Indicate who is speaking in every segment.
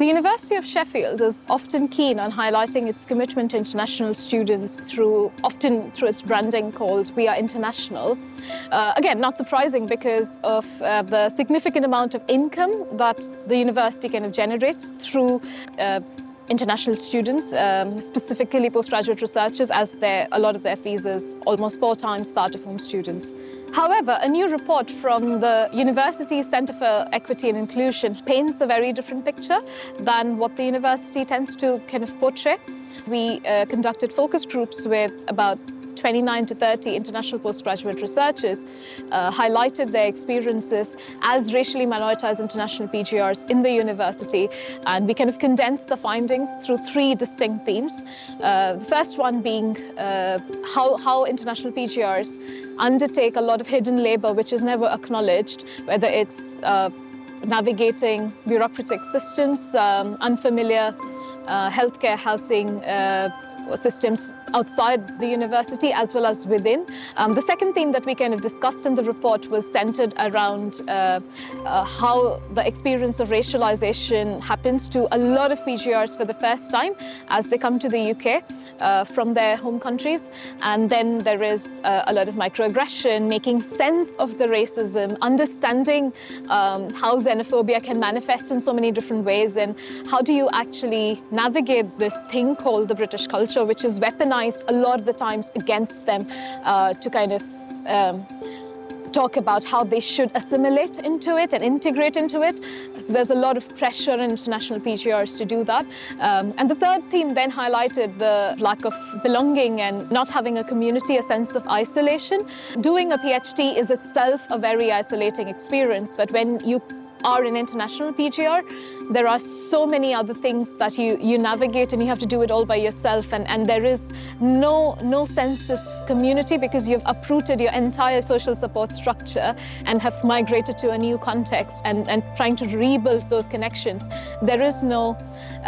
Speaker 1: The University of Sheffield is often keen on highlighting its commitment to international students often through its branding called We Are International. Again, not surprising because of the significant amount of income that the university kind of generates through international students, specifically postgraduate researchers, as a lot of their fees is almost 4 times that of home students. However, a new report from the University Centre for Equity and Inclusion paints a very different picture than what the university tends to kind of portray. We conducted focus groups with about 29 to 30 international postgraduate researchers, highlighted their experiences as racially minoritized international PGRs in the university, and we kind of condensed the findings through 3 distinct themes. The first one being how international PGRs undertake a lot of hidden labor which is never acknowledged, whether it's navigating bureaucratic systems, unfamiliar healthcare, housing systems outside the university as well as within. The second theme that we kind of discussed in the report was centered around how the experience of racialization happens to a lot of PGRs for the first time as they come to the UK from their home countries. And then there is a lot of microaggression, making sense of the racism, understanding how xenophobia can manifest in so many different ways, and how do you actually navigate this thing called the British culture, which is weaponized a lot of the times against them to kind of talk about how they should assimilate into it and integrate into it. So there's a lot of pressure on international PGRs to do that. And the third theme then highlighted the lack of belonging and not having a community, a sense of isolation. Doing a PhD is itself a very isolating experience, but when you are an international PGR, there are so many other things that you navigate, and you have to do it all by yourself, and there is no sense of community because you've uprooted your entire social support structure and have migrated to a new context and trying to rebuild those connections. There is no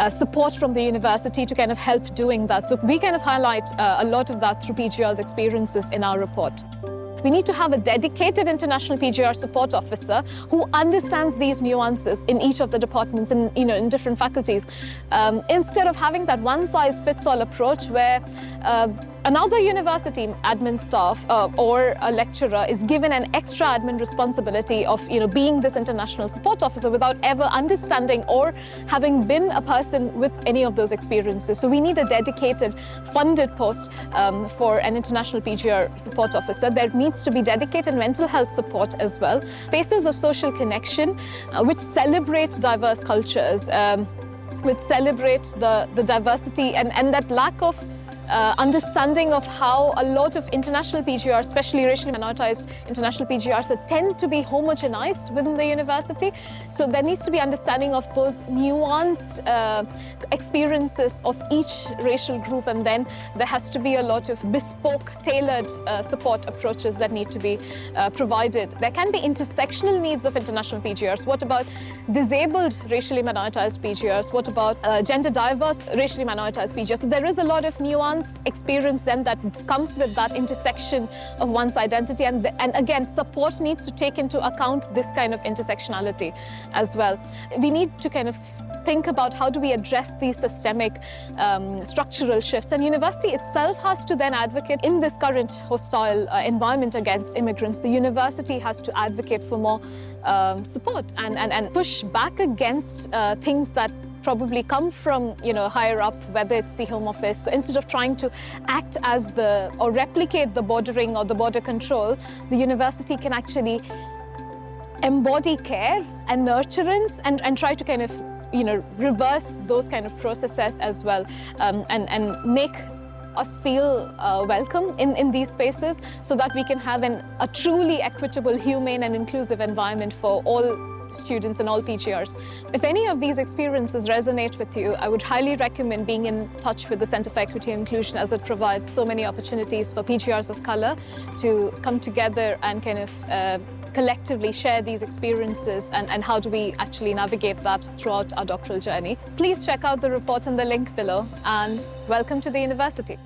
Speaker 1: support from the university to kind of help doing that. So we kind of highlight a lot of that through PGR's experiences in our report. We need to have a dedicated international PGR support officer who understands these nuances in each of the departments and in different faculties, instead of having that one-size-fits-all approach where another university admin staff or a lecturer is given an extra admin responsibility of being this international support officer without ever understanding or having been a person with any of those experiences. So we need a dedicated funded post for an international PGR support officer. There needs to be dedicated mental health support as well. Spaces of social connection which celebrate diverse cultures, which celebrate the diversity and that lack of understanding of how a lot of international PGRs, especially racially minoritized international PGRs, tend to be homogenized within the university. So there needs to be understanding of those nuanced experiences of each racial group, and then there has to be a lot of bespoke, tailored support approaches that need to be provided. There can be intersectional needs of international PGRs. What about disabled racially minoritized PGRs? What about gender diverse racially minoritized PGRs? So there is a lot of nuance experience then that comes with that intersection of one's identity, and again, support needs to take into account this kind of intersectionality as well. We need to kind of think about how do we address these systemic structural shifts, and university itself has to then advocate in this current hostile environment against immigrants. The university has to advocate for more support and push back against things that probably come from higher up, whether it's the Home Office. So instead of trying to act as or replicate the bordering or the border control, the university can actually embody care and nurturance and try to kind of reverse those kind of processes as well, and make us feel welcome in these spaces, so that we can have a truly equitable, humane and inclusive environment for all students and all PGRs. If any of these experiences resonate with you, I would highly recommend being in touch with the Centre for Equity and Inclusion, as it provides so many opportunities for PGRs of colour to come together and kind of collectively share these experiences and how do we actually navigate that throughout our doctoral journey. Please check out the report in the link below, and welcome to the university.